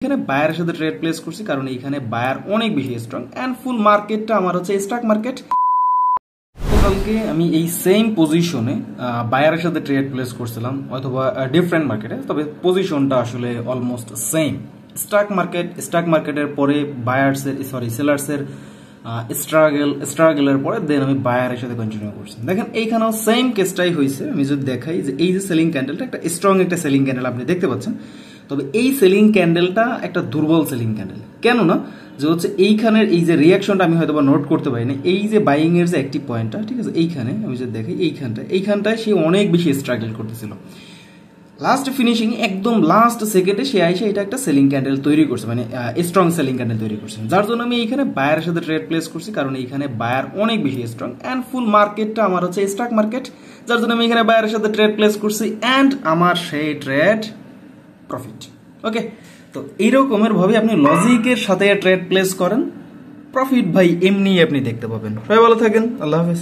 এখানে বায়ারের সাথে ট্রেড প্লেস করছি কারণ এখানে বায়ার অনেক বেশি স্ট্রং এন্ড ফুল মার্কেটটা আমার হচ্ছে স্টক মার্কেট। কালকে আমি এই সেম পজিশনে বায়ারের সাথে ট্রেড প্লেস করছিলাম অথবা ডিফারেন্ট মার্কেটে, তবে পজিশনটা আসলে অলমোস্ট সেম। স্টক মার্কেটের পরে সেলার্সের স্ট্রাগলের পরে দেন আমি বায়ারের সাথে কন্টিনিউ করছি। দেখেন এইখানেও সেম কেসটাই হয়েছে। আমি যদি দেখাই যে এই যে সেলিং ক্যান্ডেলটা একটা স্ট্রং একটা সেলিং ক্যান্ডেল আপনি দেখতে পাচ্ছেন, তবে এই সেলিং ক্যান্ডেলটা একটা দুর্বল সেলিং ক্যান্ডেল। কেন না যে হচ্ছে এইখানের এই যে রিয়াকশনটা আমি হয়তো বা নোট করতে পারিনি, এই যে বাইং এর যে অ্যাক্টিভ পয়েন্টটা, ঠিক আছে, এইখানে আমি যদি দেখাই এইখানটায় সে অনেক বেশি স্ট্রাগল করতেছিল। লাস্ট ফিনিশিং একদম লাস্ট সেকেন্ডে সে আইসে এটা একটা সেলিং ক্যান্ডেল তৈরি করছে, মানে স্ট্রং সেলিং ক্যান্ডেল তৈরি করছে, যার জন্য আমি এইখানে বায়ারের সাথে ট্রেড প্লেস করছি কারণ এইখানে বায়ার অনেক বেশি স্ট্রং এন্ড ফুল মার্কেটটা আমার হচ্ছে স্টক মার্কেট, যার জন্য আমি এখানে বায়ারের সাথে ট্রেড প্লেস করছি এন্ড আমার সেই ট্রেড প্রফিট। ওকে, তো এইরকমের ভাবে আপনি লজিকের সাথে ট্রেড প্লেস করেন, প্রফিট ভাই এমনি আপনি দেখতে পাবেন। সবাই ভালো থাকেন, আল্লাহ হাফেজ।